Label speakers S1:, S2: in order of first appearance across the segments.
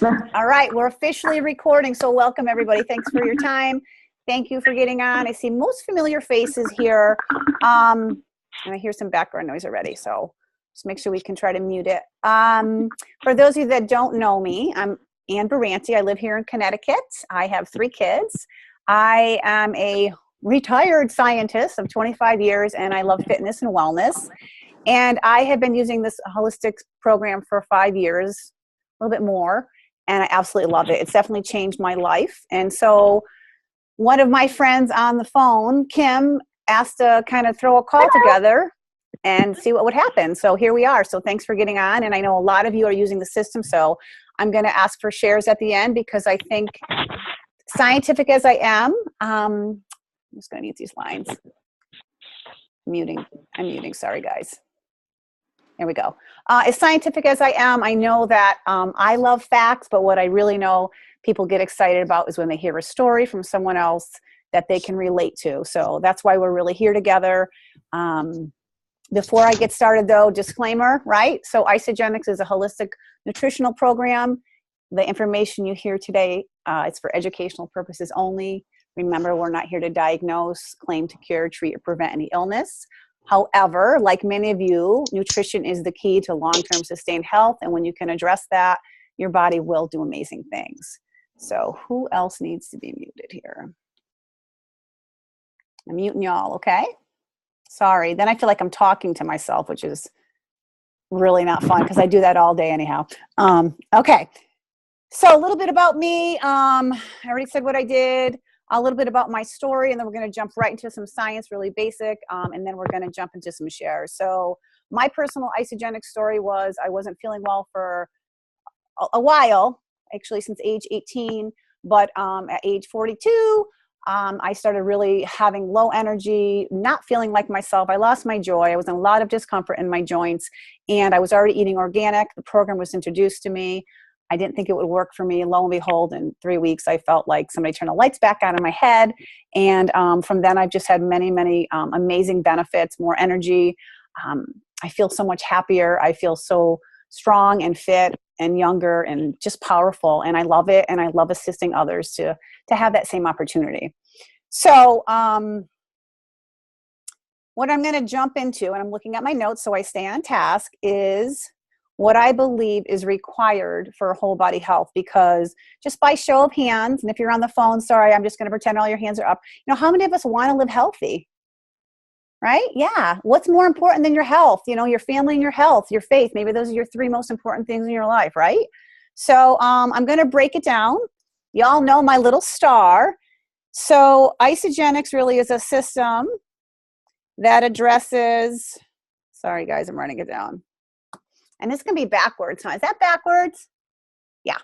S1: All right, we're officially recording, so welcome everybody. Thanks for your time. Thank you for getting on. I see most familiar faces here, and I hear some background noise already, so just make sure we can try to mute it. For those of you that don't know me, I'm Ann Barrante. I live here in Connecticut. I have 3 kids. I am a retired scientist of 25 years, and I love fitness and wellness. And I have been using this holistic program for 5 years, a little bit more, and I absolutely love it. It's definitely changed my life. And so one of my friends on the phone, Kim, asked to kind of throw a call together and see what would happen. So here we are. So thanks for getting on. And I know a lot of you are using the system. So I'm going to ask for shares at the end because I think, scientific as I am, I'm just going to mute these lines. I'm muting. Sorry, guys. There we go. As scientific as I am, I know that I love facts, but what I really know people get excited about is when they hear a story from someone else that they can relate to. So that's why we're really here together. Before I get started though, disclaimer, right? So Isagenix is a holistic nutritional program. The information you hear today, it's for educational purposes only. Remember, we're not here to diagnose, claim to cure, treat, or prevent any illness. However, like many of you, nutrition is the key to long-term sustained health. And when you can address that, your body will do amazing things. So who else needs to be muted here? I'm muting y'all, okay? Sorry. Then I feel like I'm talking to myself, which is really not fun because I do that all day anyhow. Okay. So a little bit about me. I already said what I did. A little bit about my story, and then we're going to jump right into some science, really basic, and then we're going to jump into some shares. So my personal isogenic story was I wasn't feeling well for a while, actually since age 18, but at age 42, I started really having low energy, not feeling like myself. I lost my joy. I was in a lot of discomfort in my joints, and I was already eating organic. The program was introduced to me. I didn't think it would work for me. Lo and behold, in 3 weeks, I felt like somebody turned the lights back on in my head. And from then, I've just had many, many amazing benefits, more energy. I feel so much happier. I feel so strong and fit and younger and just powerful. And I love it. And I love assisting others to have that same opportunity. So what I'm going to jump into, and I'm looking at my notes so I stay on task, is what I believe is required for whole body health, because just by show of hands, and if you're on the phone, sorry, I'm just going to pretend all your hands are up. You know, how many of us want to live healthy? Right? Yeah. What's more important than your health? You know, your family and your health, your faith. Maybe those are your 3 most important things in your life, right? So I'm going to break it down. Y'all know my little star. So Isagenix really is a system that addresses, sorry guys, I'm writing it down. And this can be backwards, huh? Is that backwards? Yeah.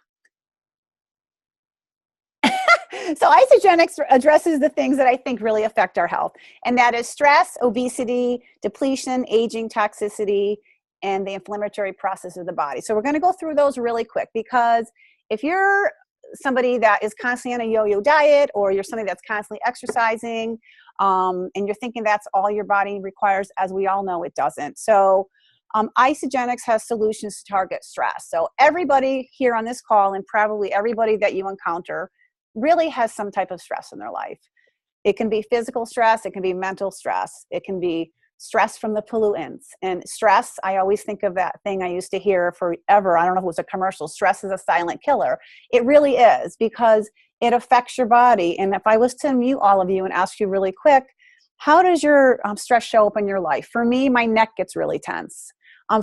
S1: So Isagenix addresses the things that I think really affect our health. And that is stress, obesity, depletion, aging, toxicity, and the inflammatory process of the body. So we're going to go through those really quick, because if you're somebody that is constantly on a yo-yo diet, or you're somebody that's constantly exercising, and you're thinking that's all your body requires, as we all know, it doesn't. So Isagenix has solutions to target stress. So everybody here on this call, and probably everybody that you encounter, really has some type of stress in their life. It can be physical stress. It can be mental stress. It can be stress from the pollutants. And stress, I always think of that thing I used to hear forever. I don't know if it was a commercial. Stress is a silent killer. It really is, because it affects your body. And if I was to mute all of you and ask you really quick, how does your stress show up in your life? For me, my neck gets really tense.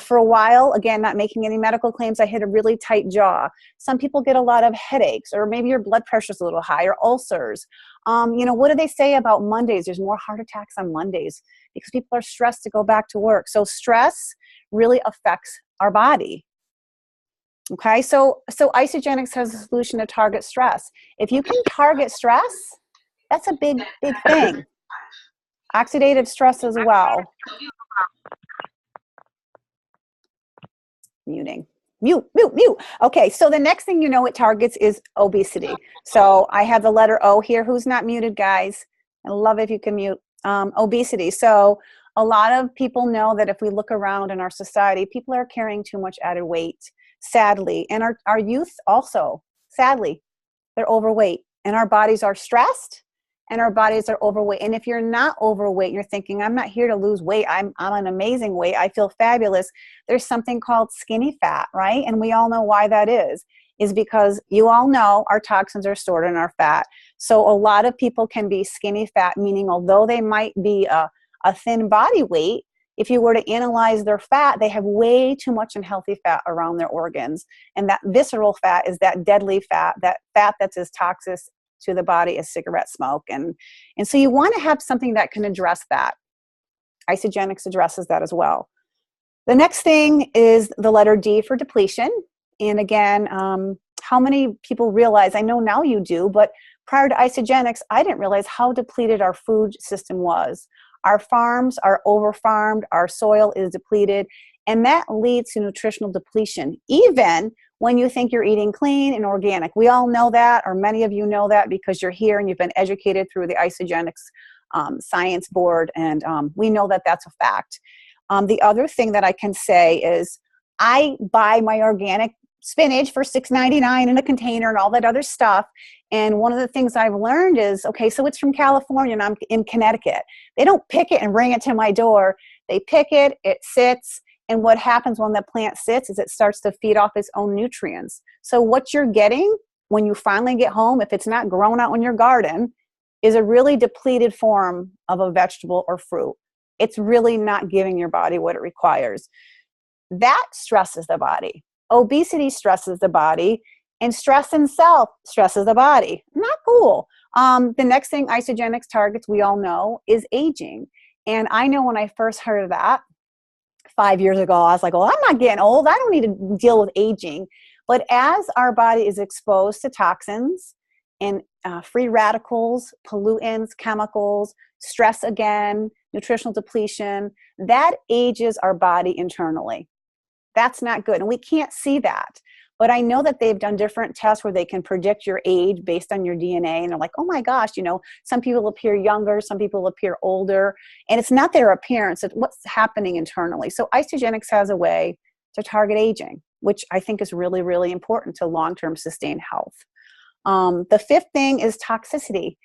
S1: For a while, again, not making any medical claims, I hit a really tight jaw. Some people get a lot of headaches, or maybe your blood pressure is a little high, or ulcers. You know, what do they say about Mondays? There's more heart attacks on Mondays because people are stressed to go back to work. So stress really affects our body. Okay, so Isagenix has a solution to target stress. If you can target stress, that's a big, big thing. Oxidative stress as well. Muting. Mute. Okay, so the next thing you know it targets is obesity. So I have the letter O here. Who's not muted, guys? I love if you can mute. Obesity. So a lot of people know that if we look around in our society, people are carrying too much added weight. sadly. And our youth also, sadly, they're overweight. And our bodies are stressed and our bodies are overweight. And if you're not overweight, you're thinking, I'm not here to lose weight. I'm an amazing weight. I feel fabulous. There's something called skinny fat, right? And we all know why that is because you all know our toxins are stored in our fat. So a lot of people can be skinny fat, meaning although they might be a thin body weight, if you were to analyze their fat, they have way too much unhealthy fat around their organs. And that visceral fat is that deadly fat, that fat that's as toxic to the body as cigarette smoke. And so you want to have something that can address that. Isagenix addresses that as well. The next thing is the letter D for depletion. And again, how many people realize, I know now you do, but prior to Isagenix, I didn't realize how depleted our food system was. Our farms are over-farmed, our soil is depleted, and that leads to nutritional depletion, even when you think you're eating clean and organic. We all know that, or many of you know that because you're here and you've been educated through the Isagenix Science Board, and we know that that's a fact. The other thing that I can say is I buy my organic spinach for $6.99 in a container and all that other stuff. And one of the things I've learned is, okay, so it's from California and I'm in Connecticut. They don't pick it and bring it to my door. They pick it, it sits, and what happens when the plant sits is it starts to feed off its own nutrients. So what you're getting when you finally get home, if it's not grown out in your garden, is a really depleted form of a vegetable or fruit. It's really not giving your body what it requires. That stresses the body. Obesity stresses the body, and stress itself stresses the body. Not cool. The next thing Isagenix targets, we all know, is aging. And I know when I first heard of that 5 years ago, I was like, well, I'm not getting old. I don't need to deal with aging. But as our body is exposed to toxins and free radicals, pollutants, chemicals, stress again, nutritional depletion, that ages our body internally. That's not good. And we can't see that. But I know that they've done different tests where they can predict your age based on your DNA. And they're like, oh my gosh, you know, some people appear younger, some people appear older. And it's not their appearance, it's what's happening internally. So Isagenix has a way to target aging, which I think is really, really important to long-term sustained health. The fifth thing is toxicity.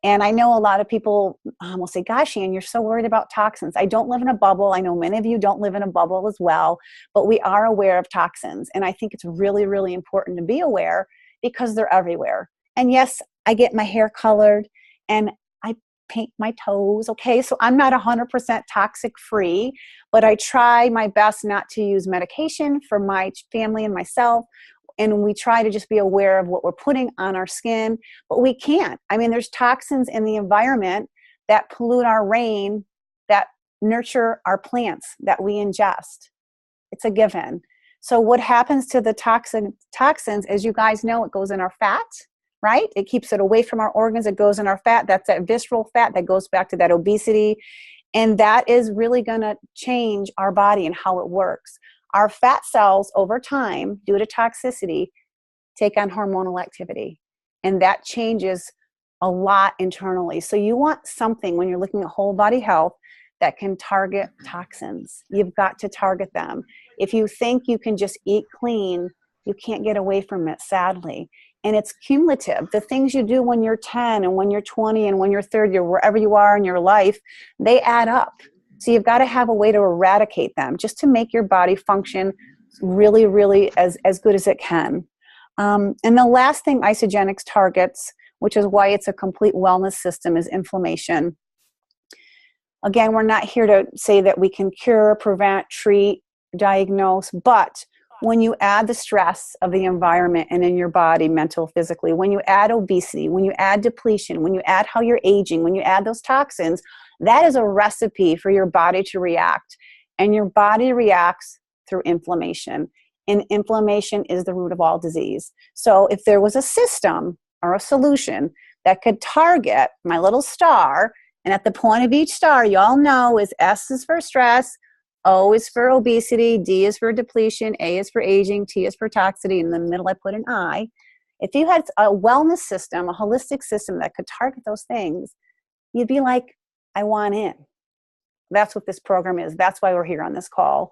S1: And I know a lot of people will say, gosh, Ann, you're so worried about toxins. I don't live in a bubble. I know many of you don't live in a bubble as well, but we are aware of toxins. And I think it's really, really important to be aware because they're everywhere. And yes, I get my hair colored and I paint my toes. Okay, so I'm not 100% toxic free, but I try my best not to use medication for my family and myself. And we try to just be aware of what we're putting on our skin, but we can't. I mean, there's toxins in the environment that pollute our rain, that nurture our plants that we ingest. It's a given. So what happens to the toxins, as you guys know, it goes in our fat, right? It keeps it away from our organs. It goes in our fat. That's that visceral fat that goes back to that obesity. And that is really going to change our body and how it works. Our fat cells over time, due to toxicity, take on hormonal activity. And that changes a lot internally. So you want something when you're looking at whole body health that can target toxins. You've got to target them. If you think you can just eat clean, you can't get away from it, sadly. And it's cumulative. The things you do when you're 10 and when you're 20 and when you're 30 or wherever you are in your life, they add up. So you've got to have a way to eradicate them just to make your body function really, really as good as it can. And the last thing Isagenix targets, which is why it's a complete wellness system, is inflammation. Again, we're not here to say that we can cure, prevent, treat, diagnose, but when you add the stress of the environment and in your body, mental, physically, when you add obesity, when you add depletion, when you add how you're aging, when you add those toxins, that is a recipe for your body to react. And your body reacts through inflammation. And inflammation is the root of all disease. So if there was a system or a solution that could target my little star, and at the point of each star, you all know is S is for stress, O is for obesity, D is for depletion, A is for aging, T is for toxicity, and in the middle I put an I. If you had a wellness system, a holistic system that could target those things, you'd be like, I want in. That's what this program is. That's why we're here on this call.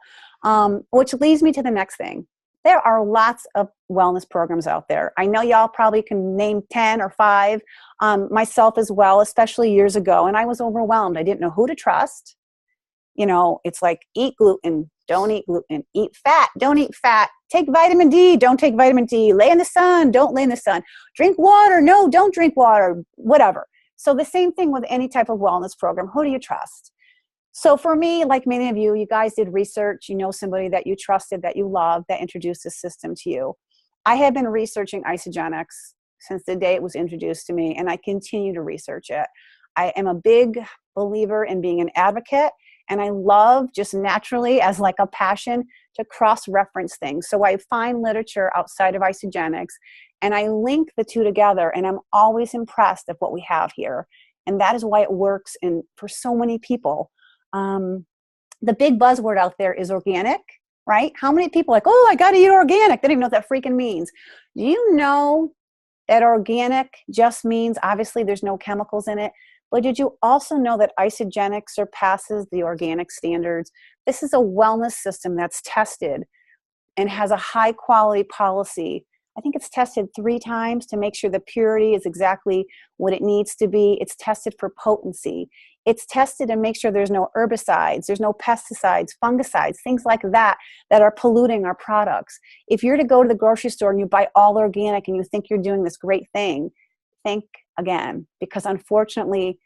S1: Which leads me to the next thing. There are lots of wellness programs out there. I know y'all probably can name 10 or 5, myself as well, especially years ago. And I was overwhelmed. I didn't know who to trust. You know, it's like eat gluten, don't eat gluten, eat fat, don't eat fat, take vitamin D, don't take vitamin D, lay in the sun, don't lay in the sun, drink water, no, don't drink water, whatever. So the same thing with any type of wellness program. Who do you trust? So for me, like many of you, you guys did research, you know somebody that you trusted, that you loved, that introduced the system to you. I have been researching Isogenics since the day it was introduced to me, and I continue to research it. I am a big believer in being an advocate, and I love just naturally as like a passion to cross-reference things. So I find literature outside of Isogenics, and I link the two together, and I'm always impressed at what we have here. And that is why it works for so many people. The big buzzword out there is organic, right? How many people are like, oh, I got to eat organic? They don't even know what that freaking means. Do you know that organic just means, obviously there's no chemicals in it, but did you also know that Isogenic surpasses the organic standards? This is a wellness system that's tested and has a high quality policy. I think it's tested 3 times to make sure the purity is exactly what it needs to be. It's tested for potency. It's tested to make sure there's no herbicides, there's no pesticides, fungicides, things like that that are polluting our products. If you're to go to the grocery store and you buy all organic and you think you're doing this great thing, think again, because unfortunately,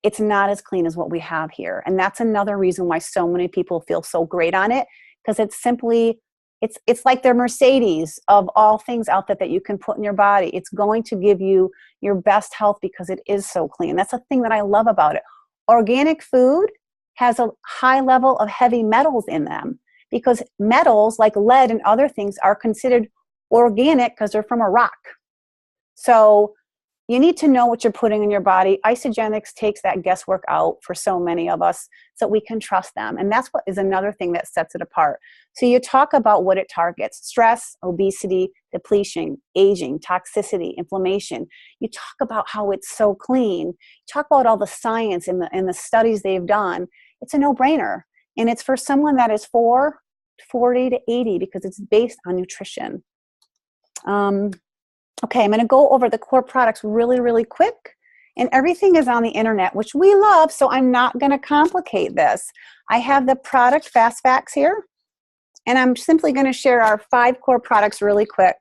S1: it's not as clean as what we have here. And that's another reason why so many people feel so great on it, because it's simply, it's like the Mercedes of all things out there that you can put in your body. It's going to give you your best health because it is so clean. That's the thing that I love about it. Organic food has a high level of heavy metals in them because metals like lead and other things are considered organic because they're from a rock. So you need to know what you're putting in your body. Isogenics takes that guesswork out for so many of us so we can trust them. And that's what is another thing that sets it apart. So you talk about what it targets: stress, obesity, depletion, aging, toxicity, inflammation. You talk about how it's so clean. You talk about all the science and the studies they've done. It's a no-brainer. And it's for someone that is 40 to 80 because it's based on nutrition. Okay, I'm going to go over the core products really, really quick. And everything is on the internet, which we love, so I'm not going to complicate this. I have the product fast facts here, and I'm simply going to share our 5 core products really quick.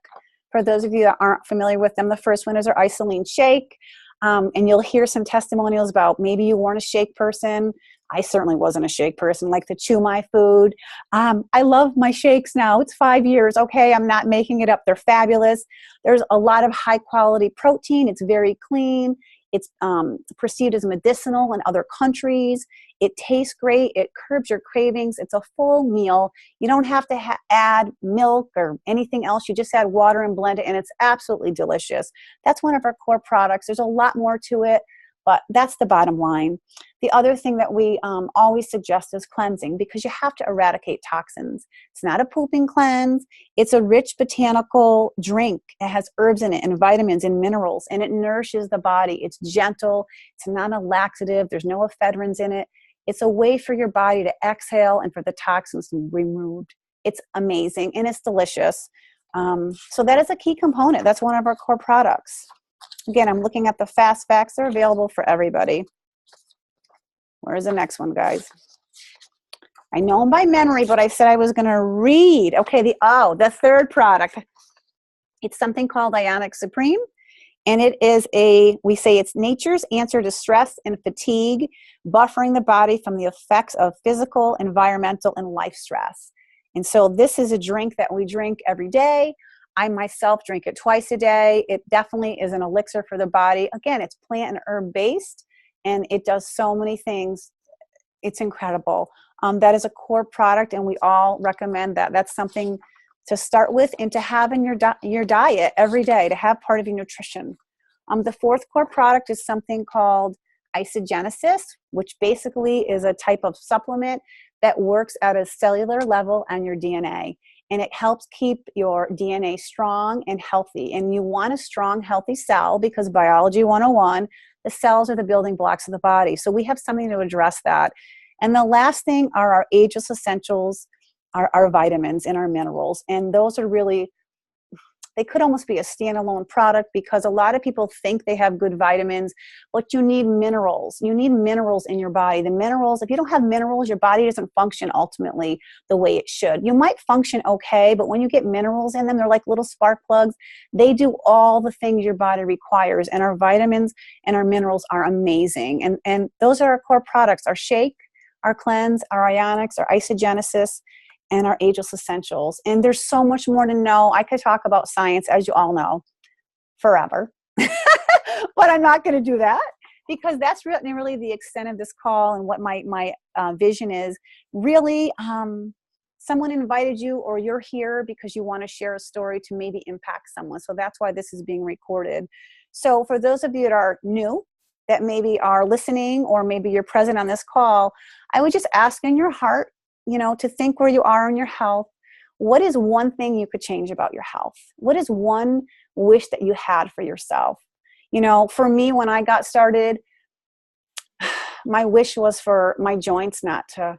S1: For those of you that aren't familiar with them, the first one is our Isoline Shake, and you'll hear some testimonials about maybe you weren't a shake person. I certainly wasn't a shake person, like to chew my food. I love my shakes now. It's 5 years. Okay, I'm not making it up. They're fabulous. There's a lot of high quality protein. It's very clean. It's perceived as medicinal in other countries. It tastes great. It curbs your cravings. It's a full meal. You don't have to add milk or anything else. You just add water and blend it, and it's absolutely delicious. That's one of our core products. There's a lot more to it, but that's the bottom line. The other thing that we always suggest is cleansing, because you have to eradicate toxins. It's not a pooping cleanse. It's a rich botanical drink. It has herbs in it and vitamins and minerals, and it nourishes the body. It's gentle. It's not a laxative. There's no ephedrins in it. It's a way for your body to exhale and for the toxins to be removed. It's amazing, and it's delicious. So that is a key component. That's one of our core products. Again, I'm looking at the fast facts. They're available for everybody. Where's the next one, guys? I know them by memory, but I said I was going to read. Okay, the third product. It's something called Ionic Supreme, and it is we say it's nature's answer to stress and fatigue, buffering the body from the effects of physical, environmental, and life stress. And so this is a drink that we drink every day. I myself drink it twice a day. It definitely is an elixir for the body. Again, it's plant and herb based, and it does so many things. It's incredible. That is a core product, and we all recommend that. That's something to start with and to have in your diet every day, to have part of your nutrition. The fourth core product is something called Isogenesis, which basically is a type of supplement that works at a cellular level on your DNA. And it helps keep your DNA strong and healthy. And you want a strong, healthy cell because biology 101, the cells are the building blocks of the body. So we have something to address that. And the last thing are our ageless essentials. our vitamins and our minerals. And those are really, they could almost be a standalone product, because a lot of people think they have good vitamins, but you need minerals. You need minerals in your body. The minerals, if you don't have minerals, your body doesn't function ultimately the way it should. You might function okay, but when you get minerals in them, they're like little spark plugs. They do all the things your body requires. And our vitamins and our minerals are amazing. And those are our core products: our shake, our cleanse, our ionics, our isogenesis, and our ageless essentials. And there's so much more to know. I could talk about science, as you all know, forever, but I'm not going to do that, because that's really the extent of this call and what my vision is. Really, someone invited you, or you're here because you want to share a story to maybe impact someone. So that's why this is being recorded. So for those of you that are new, that maybe are listening, or maybe you're present on this call, I would just ask in your heart, to think where you are in your health. What is one thing you could change about your health? What is one wish that you had for yourself? For me, when I got started, my wish was for my joints not to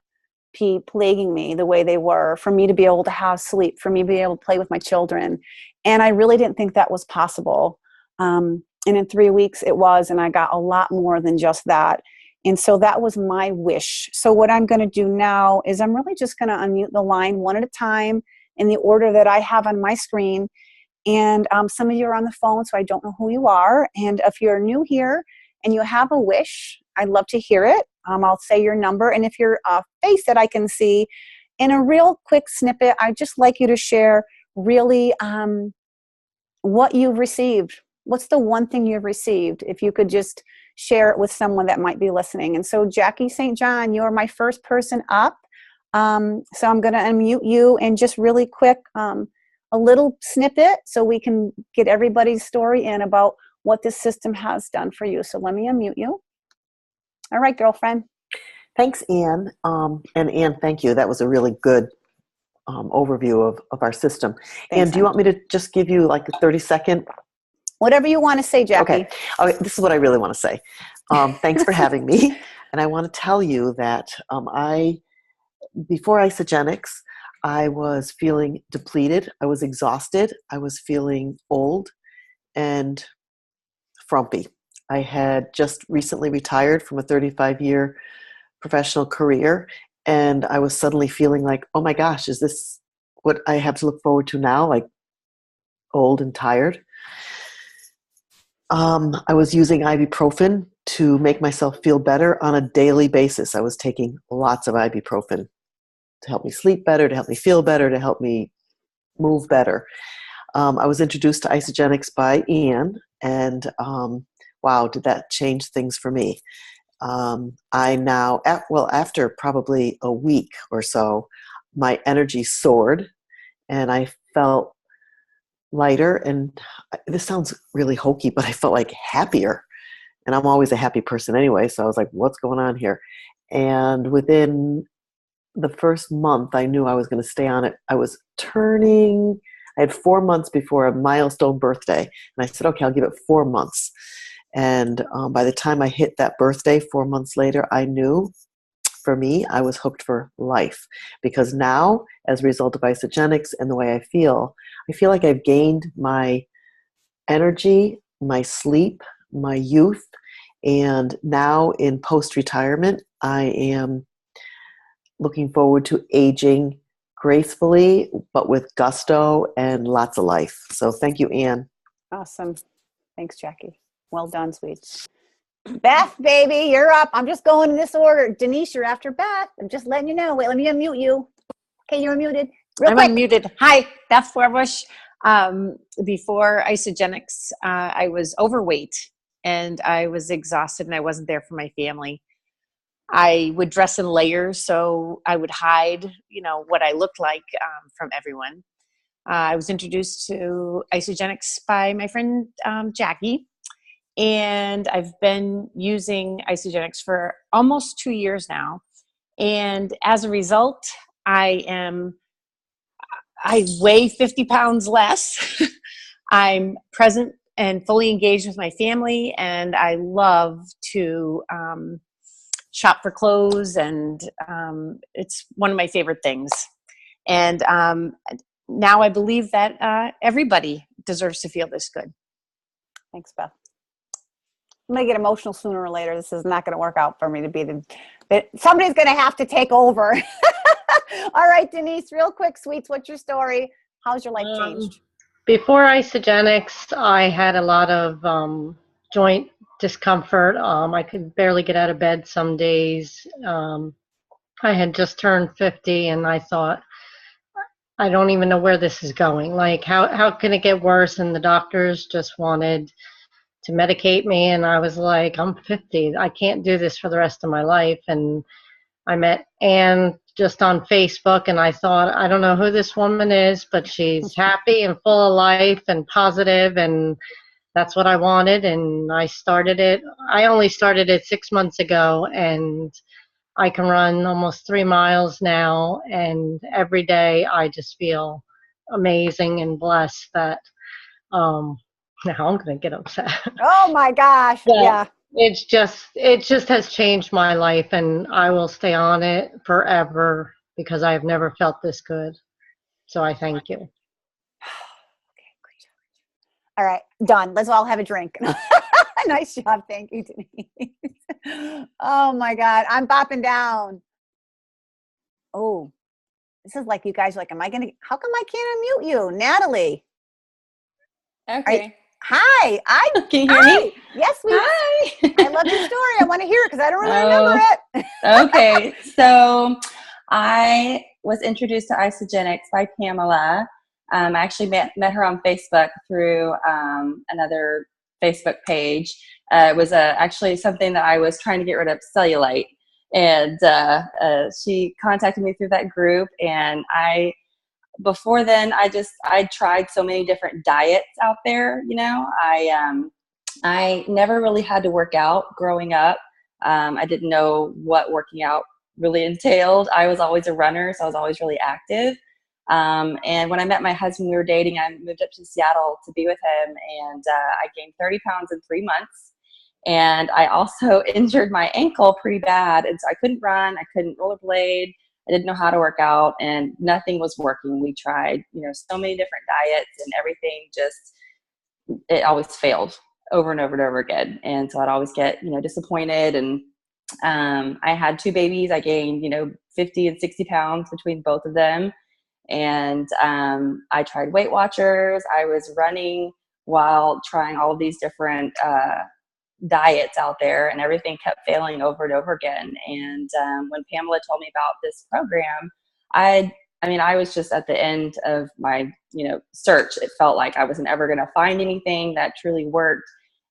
S1: be plaguing me the way they were, for me to be able to have sleep, for me to be able to play with my children. And I really didn't think that was possible. And in 3 weeks it was, and I got a lot more than just that. And so that was my wish. So what I'm going to do now is I'm really just going to unmute the line one at a time in the order that I have on my screen. And some of you are on the phone, so I don't know who you are. And if you're new here and you have a wish, I'd love to hear it. I'll say your number. And if you're a face that I can see, in a real quick snippet, I'd just like you to share really what you've received. What's the one thing you've received? If you could just share it with someone that might be listening. And so Jackie St. John, you're my first person up. So I'm going to unmute you, and just really quick, a little snippet so we can get everybody's story in about what this system has done for you. So let me unmute you. All right, girlfriend.
S2: Thanks, Anne. And Anne, thank you. That was a really good overview of our system.
S1: Thanks,
S2: and do you want me to just give you like a 30-second?
S1: Whatever you want to say, Jackie.
S2: Okay, this is what I really want to say. Thanks for having me. And I want to tell you that before Isogenics, I was feeling depleted. I was exhausted. I was feeling old and frumpy. I had just recently retired from a 35-year professional career, and I was suddenly feeling like, oh my gosh, is this what I have to look forward to now? Like old and tired. I was using ibuprofen to make myself feel better on a daily basis. I was taking lots of ibuprofen to help me sleep better, to help me feel better, to help me move better. I was introduced to Isogenics by Ian, and wow, did that change things for me. I now, after probably a week or so, my energy soared, and I felt lighter, and this sounds really hokey, but I felt like happier. And I'm always a happy person anyway, so I was like, what's going on here? And within the first month, I knew I was going to stay on it. I had 4 months before a milestone birthday, and I said, okay, I'll give it 4 months. And by the time I hit that birthday 4 months later, I knew, for me, I was hooked for life. Because now, as a result of Isogenics and the way I feel like I've gained my energy, my sleep, my youth, and now in post-retirement, I am looking forward to aging gracefully, but with gusto and lots of life. So thank you, Anne.
S1: Awesome. Thanks, Jackie. Well done, sweet. Beth, baby, you're up. I'm just going in this order. Denise, you're after Beth. I'm just letting you know. Wait, let me unmute you. Okay, you're muted.
S3: I'm unmuted. Hi, Beth Forbush. Before Isogenics, I was overweight, and I was exhausted, and I wasn't there for my family. I would dress in layers, so I would hide, what I looked like from everyone. I was introduced to Isogenics by my friend Jackie, and I've been using Isogenics for almost 2 years now. And as a result, I weigh 50 pounds less. I'm present and fully engaged with my family, and I love to shop for clothes, and it's one of my favorite things. And now I believe that everybody deserves to feel this good.
S1: Thanks, Beth. I'm going to get emotional sooner or later. This is not going to work out for me to be somebody's going to have to take over. All right, Denise, real quick, sweets, what's your story? How's your life changed?
S4: Before Isogenics, I had a lot of joint discomfort. I could barely get out of bed some days. I had just turned 50 and I thought, I don't even know where this is going. Like, how can it get worse? And the doctors just wanted to medicate me. And I was like, I'm 50. I can't do this for the rest of my life. And I met Anne just on Facebook, and I thought, I don't know who this woman is, but she's happy and full of life and positive, and that's what I wanted. And I started it. I only started it 6 months ago, and I can run almost 3 miles now, and every day I just feel amazing and blessed that now I'm going to get upset.
S1: Oh my gosh. Yeah.
S4: It just has changed my life, and I will stay on it forever because I have never felt this good. So I thank you.
S1: Okay, great job. All right, done. Let's all have a drink. Nice job. Thank you, Denise. Oh my God. I'm bopping down. Oh, this is like you guys are like, how come I can't unmute you? Natalie.
S5: Okay.
S1: Hi.
S5: Can you hear me?
S1: Yes, we.
S5: Hi.
S1: I love your story. I want to hear it because I don't really remember it.
S5: Okay. So I was introduced to Isogenics by Pamela. I actually met her on Facebook through another Facebook page. It was actually something that I was trying to get rid of, cellulite. And she contacted me through that group. And before then, I tried so many different diets out there. You know, I never really had to work out growing up. I didn't know what working out really entailed. I was always a runner, so I was always really active. And when I met my husband, we were dating. I moved up to Seattle to be with him, and I gained 30 pounds in 3 months. And I also injured my ankle pretty bad, and so I couldn't run, I couldn't rollerblade. I didn't know how to work out, and nothing was working. We tried, so many different diets, and everything it always failed over and over and over again. And so I'd always get, disappointed. And I had 2 babies. I gained, 50 and 60 pounds between both of them. And I tried Weight Watchers. I was running while trying all of these different diets out there, and everything kept failing over and over again. And when Pamela told me about this program, I was just at the end of my, search. It felt like I wasn't ever going to find anything that truly worked.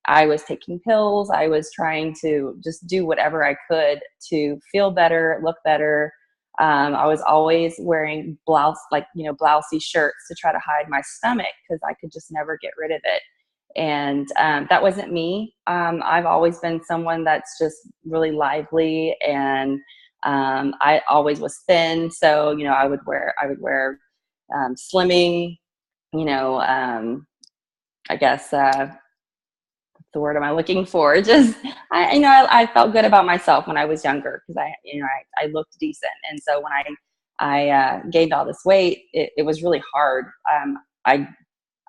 S5: I was taking pills. I was trying to just do whatever I could to feel better, look better. I was always wearing blousy shirts to try to hide my stomach because I could just never get rid of it. And that wasn't me. I've always been someone that's just really lively, and I always was thin. So, I would wear slimming, I guess, the word am I looking for? Just, I felt good about myself when I was younger because I looked decent. And so when I gained all this weight, it was really hard.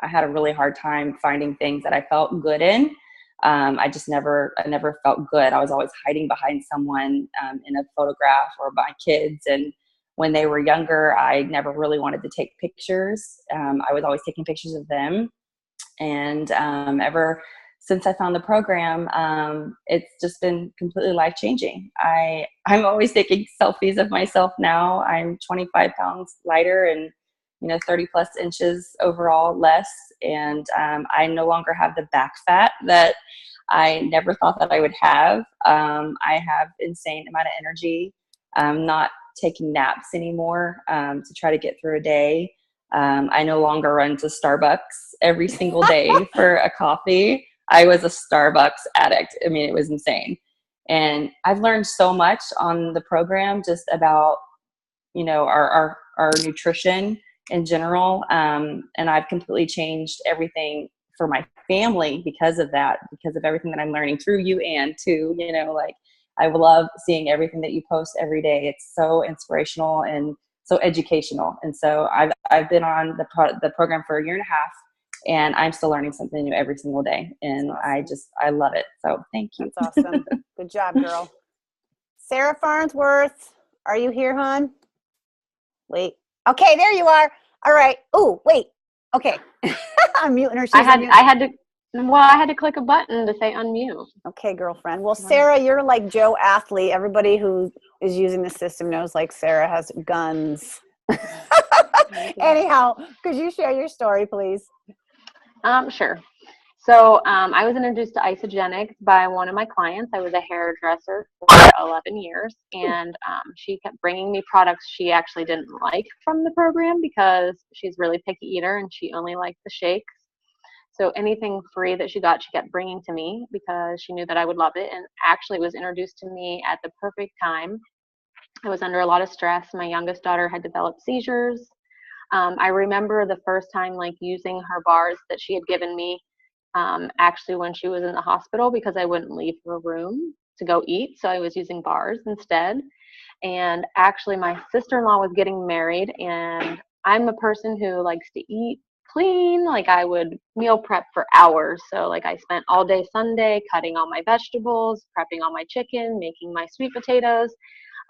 S5: I had a really hard time finding things that I felt good in. I never felt good. I was always hiding behind someone in a photograph or my kids. And when they were younger, I never really wanted to take pictures. I was always taking pictures of them. And ever since I found the program, it's just been completely life-changing. I'm always taking selfies of myself now. I'm 25 pounds lighter and 30 plus inches overall less. And I no longer have the back fat that I never thought that I would have. I have insane amount of energy. I'm not taking naps anymore to try to get through a day. I no longer run to Starbucks every single day for a coffee. I was a Starbucks addict. I mean, it was insane. And I've learned so much on the program just about, our nutrition in general. And I've completely changed everything for my family because of that, because of everything that I'm learning through you and too, I love seeing everything that you post every day. It's so inspirational and so educational. And so I've been on the program for a year and a half, and I'm still learning something new every single day. And
S1: awesome.
S5: I love it. So thank you.
S1: That's awesome. Good job, girl. Sarah Farnsworth, are you here, hon? Wait. Okay, there you are. All right. Oh, wait. Okay. I'm muting her.
S6: I had to click a button to say unmute.
S1: Okay, girlfriend. Well, Sarah, you're like Joe Athlete. Everybody who is using the system knows like Sarah has guns. Anyhow, could you share your story, please?
S6: Sure. So I was introduced to Isogenics by one of my clients. I was a hairdresser for 11 years, and she kept bringing me products she actually didn't like from the program because she's a really picky eater and she only liked the shakes. So anything free that she got, she kept bringing to me because she knew that I would love it. And actually it was introduced to me at the perfect time. I was under a lot of stress. My youngest daughter had developed seizures. I remember the first time like using her bars that she had given me actually when she was in the hospital because I wouldn't leave her room to go eat. So I was using bars instead. And actually my sister-in-law was getting married, and I'm a person who likes to eat clean. Like I would meal prep for hours. So like I spent all day Sunday cutting all my vegetables, prepping all my chicken, making my sweet potatoes.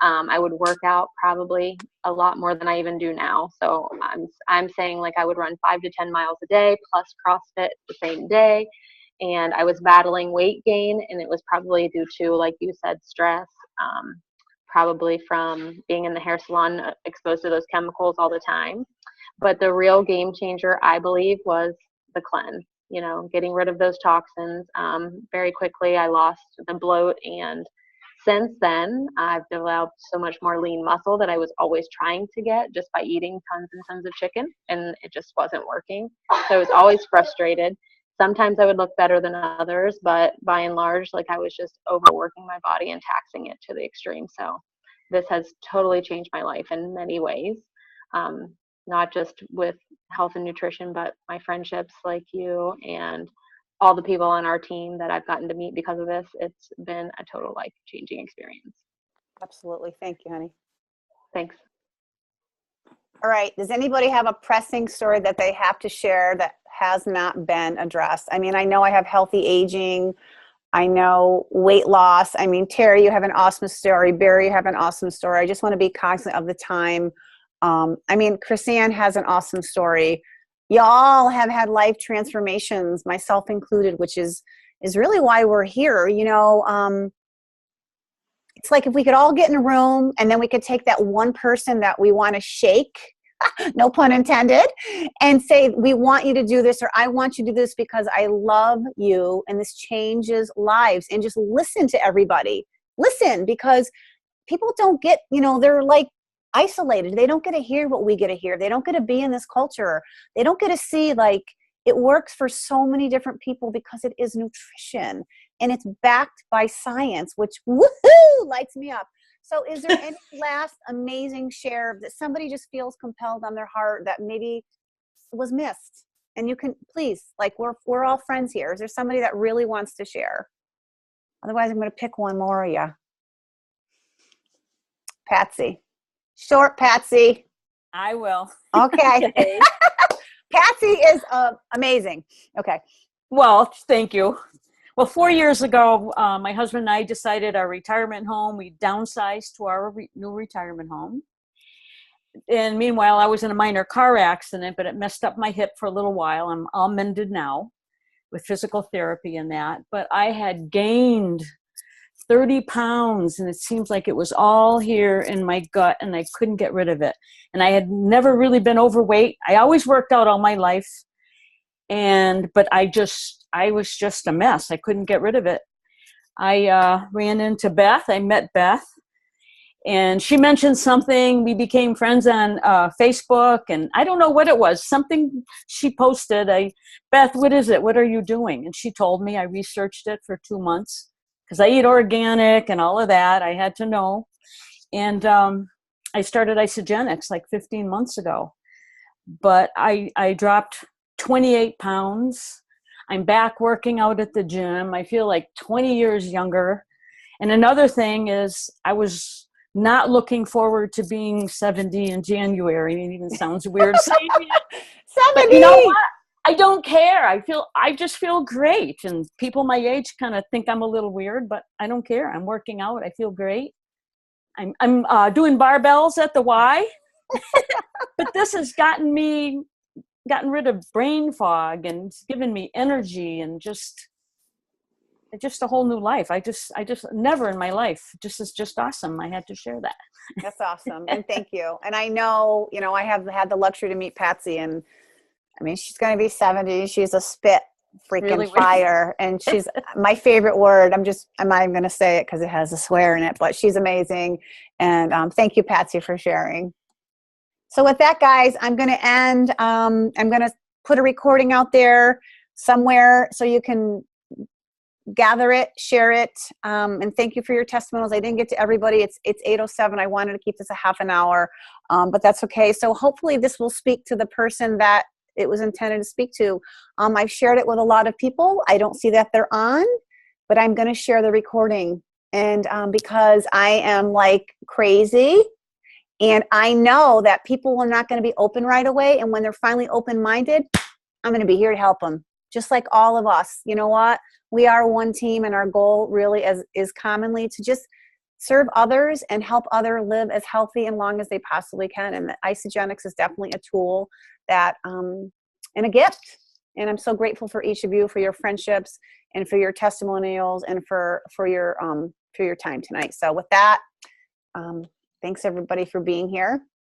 S6: I would work out probably a lot more than I even do now. So I'm saying like I would run 5 to 10 miles a day plus CrossFit the same day. And I was battling weight gain, and it was probably due to, like you said, stress, probably from being in the hair salon exposed to those chemicals all the time. But the real game changer, I believe, was the cleanse, getting rid of those toxins. Very quickly, I lost the bloat, and since then, I've developed so much more lean muscle that I was always trying to get just by eating tons and tons of chicken, and it just wasn't working. So I was always frustrated. Sometimes I would look better than others, but by and large, like I was just overworking my body and taxing it to the extreme. So this has totally changed my life in many ways, not just with health and nutrition, but my friendships like you and all the people on our team that I've gotten to meet because of this. It's been a total life-changing experience.
S1: Absolutely. Thank you, honey.
S6: Thanks.
S1: All right. Does anybody have a pressing story that they have to share that has not been addressed? I mean, I know I have healthy aging. I know weight loss. I mean, Terry, you have an awesome story. Barry, you have an awesome story. I just want to be cognizant of the time. I mean, Chrisanne has an awesome story. Y'all have had life transformations, myself included, which is really why we're here. It's like if we could all get in a room and then we could take that one person that we want to shake, no pun intended, and say, we want you to do this, or I want you to do this because I love you and this changes lives. And just listen to everybody. Listen, because people don't get, they're like isolated. They don't get to hear what we get to hear. They don't get to be in this culture. They don't get to see like it works for so many different people because it is nutrition and it's backed by science, which woohoo lights me up. So is there any last amazing share that somebody just feels compelled on their heart that maybe was missed? And you can please, like we're all friends here. Is there somebody that really wants to share? Otherwise I'm going to pick one more of you. Patsy. Short Patsy.
S7: I will.
S1: Okay. Patsy is amazing. Okay.
S7: Well, thank you. Well, 4 years ago, my husband and I decided our retirement home, we downsized to our new retirement home. And meanwhile, I was in a minor car accident, but it messed up my hip for a little while. I'm all mended now with physical therapy and that. But I had gained 30 pounds, and it seems like it was all here in my gut, and I couldn't get rid of it. And I had never really been overweight. I always worked out all my life. But I was just a mess. I couldn't get rid of it. I ran into Beth. I met Beth, and she mentioned something. We became friends on Facebook, and I don't know what it was. Something she posted. Beth, what is it? What are you doing? And she told me. I researched it for 2 months because I eat organic and all of that. I had to know. And I started Isogenics like 15 months ago. But I dropped 28 pounds. I'm back working out at the gym. I feel like 20 years younger. And another thing is I was not looking forward to being 70 in January. It even sounds weird saying it.
S1: 70.
S7: But you know what? I don't care. I just feel great. And people my age kind of think I'm a little weird, but I don't care. I'm working out. I feel great. I'm doing barbells at the Y. But this has gotten rid of brain fog and it's given me energy and just a whole new life. I just never in my life. This is just awesome. I had to share that.
S1: That's awesome. And thank you. And I know, I have had the luxury to meet Patsy, and I mean, she's going to be 70. She's a spit freaking
S7: Really?
S1: fire. And she's my favorite word. I'm not even going to say it because it has a swear in it, but she's amazing. And thank you, Patsy, for sharing. So with that, guys, I'm going to end. I'm going to put a recording out there somewhere so you can gather it, share it, and thank you for your testimonials. I didn't get to everybody. It's 8:07. I wanted to keep this a half an hour, but that's okay. So hopefully this will speak to the person that it was intended to speak to. I've shared it with a lot of people. I don't see that they're on, but I'm going to share the recording. And because I am like crazy, and I know that people are not going to be open right away. And when they're finally open-minded, I'm going to be here to help them. Just like all of us. You know what? We are one team, and our goal really is commonly to just serve others and help others live as healthy and long as they possibly can. And the Isagenix is definitely a tool that, and a gift. And I'm so grateful for each of you, for your friendships and for your testimonials and for your time tonight. So with that, thanks everybody for being here.